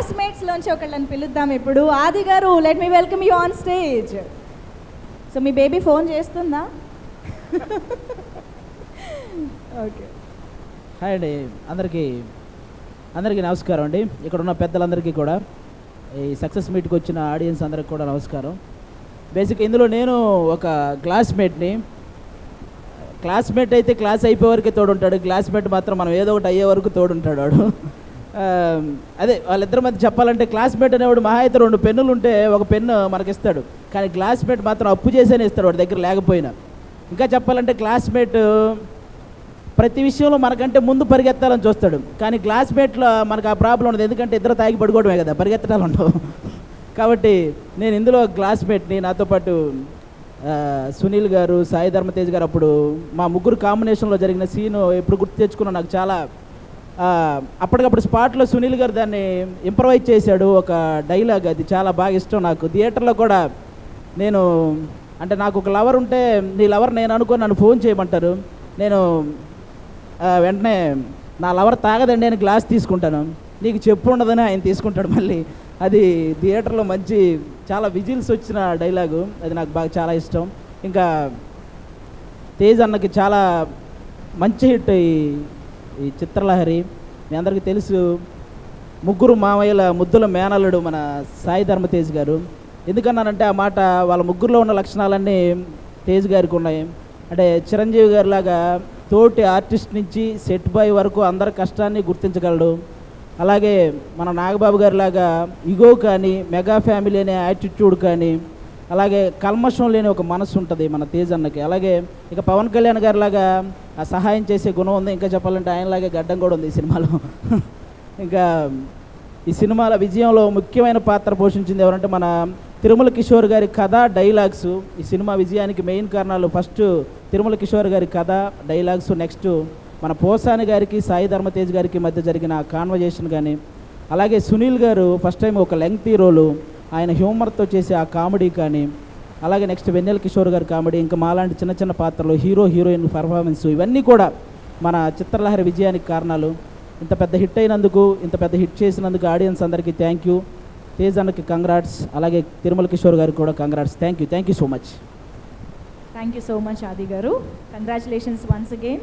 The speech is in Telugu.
క్లాస్మేట్స్లోంచి ఒకళ్ళని పిలుద్దాం ఇప్పుడు. ఆది గారు, let me welcome you on stage. So me baby phone చేస్తుందా? ఓకే. హాయ్ అండి, అందరికీ నమస్కారం అండి. ఇక్కడ ఉన్న పెద్దలందరికీ కూడా, ఈ సక్సెస్ మీట్కి వచ్చిన ఆడియన్స్ అందరికి కూడా నమస్కారం. బేసిక్ ఇందులో నేను ఒక క్లాస్మేట్ అయితే క్లాస్ అయిపోయే వరకే తోడుంటాడు, క్లాస్మేట్ మాత్రం మనం ఏదో ఒకటి అయ్యే వరకు తోడుంటాడు వాడు. అదే వాళ్ళిద్దరి మధ్య చెప్పాలంటే, క్లాస్మేట్ అనేవాడు మహా అయితే 2 పెన్నులు ఉంటే ఒక పెన్ను మనకిస్తాడు, కానీ క్లాస్మేట్ మాత్రం అప్పు చేసేనే ఇస్తాడు వాడి దగ్గర లేకపోయినా. ఇంకా చెప్పాలంటే క్లాస్మేట్ ప్రతి విషయంలో మనకంటే ముందు పరిగెత్తాలని చూస్తాడు, కానీ క్లాస్మేట్లో మనకు ఆ ప్రాబ్లం ఉండదు, ఎందుకంటే ఇద్దరు తాగి పడుకోవడమే కదా, పరిగెత్తడాలు ఉండవు. కాబట్టి నేను ఇందులో క్లాస్మేట్ని. నాతో పాటు సునీల్ గారు, సాయి ధర్మతేజ్ గారు, అప్పుడు మా ముగ్గురు కాంబినేషన్లో జరిగిన సీను ఎప్పుడు గుర్తు తెచ్చుకున్నా నాకు చాలా అప్పటికప్పుడు స్పాట్లో సునీల్ గారు దాన్ని ఇంప్రవైజ్ చేశాడు, ఒక డైలాగ్, అది చాలా బాగా ఇష్టం నాకు. థియేటర్లో కూడా నేను అంటే నాకు ఒక లవర్ ఉంటే, నీ లవర్ నేను అనుకో నన్ను ఫోన్ చేయమంటారు, నేను వెంటనే నా లవర్ తాగదండి అని గ్లాస్ తీసుకుంటాను, నీకు చెప్పు ఉండదని ఆయన తీసుకుంటాడు మళ్ళీ. అది థియేటర్లో మంచి చాలా విజిల్స్ వచ్చిన డైలాగు, అది నాకు బాగా చాలా ఇష్టం. ఇంకా తేజ్ అన్నకి చాలా మంచి హిట్ ఈ చిత్రలహరి. మీ అందరికీ తెలుసు, ముగ్గురు మామయ్యల ముద్దుల మేనల్లుడు మన సాయి ధర్మతేజ్ గారు. ఎందుకన్నానంటే ఆ మాట, వాళ్ళ ముగ్గురులో ఉన్న లక్షణాలన్నీ తేజ్ గారికి ఉన్నాయి. అంటే చిరంజీవి గారి లాగా తోటి ఆర్టిస్ట్ నుంచి సెట్ బాయ్ వరకు అందరి కష్టాన్ని గుర్తించగలడు. అలాగే మన నాగబాబు గారి లాగా ఇగో కానీ, మెగా ఫ్యామిలీ అనే యాటిట్యూడ్ కానీ, అలాగే కల్మషం లేని ఒక మనసు ఉంటుంది మన తేజ్ అన్నకి. అలాగే ఇక పవన్ కళ్యాణ్ గారి లాగా ఆ సహాయం చేసే గుణం ఉంది. ఇంకా చెప్పాలంటే ఆయనలాగే గడ్డం కూడా ఉంది ఈ సినిమాలో. ఇంకా ఈ సినిమాల విజయంలో ముఖ్యమైన పాత్ర పోషించింది ఎవరంటే మన తిరుమల కిషోర్ గారి కథ, డైలాగ్స్. ఈ సినిమా విజయానికి మెయిన్ కారణాలు ఫస్ట్ తిరుమల కిషోర్ గారి కథ, డైలాగ్స్. నెక్స్ట్ మన పోసాని గారికి, సాయి ధర్మతేజ్ గారికి మధ్య జరిగిన కాన్వర్జేషన్ కానీ, అలాగే సునీల్ గారు ఫస్ట్ టైం ఒక లెంగ్తీ రోలు, ఆయన హ్యూమర్తో చేసే ఆ కామెడీ కానీ, అలాగే నెక్స్ట్ వెన్నెల కిషోర్ గారి కామెడీ, ఇంకా మాలాంటి చిన్న చిన్న పాత్రలు, హీరోయిన్ పర్ఫార్మెన్స్, ఇవన్నీ కూడా మన చిత్రలహరి విజయానికి కారణాలు. ఇంత పెద్ద హిట్ అయినందుకు, ఇంత పెద్ద హిట్ చేసినందుకు ఆడియన్స్ అందరికీ థ్యాంక్ యూ. తేజ్ అన్నకి కంగ్రాట్స్, అలాగే తిరుమల కిషోర్ గారికి కూడా congrats. Thank you so much. Thank you so much ఆది గారు. Congratulations once again.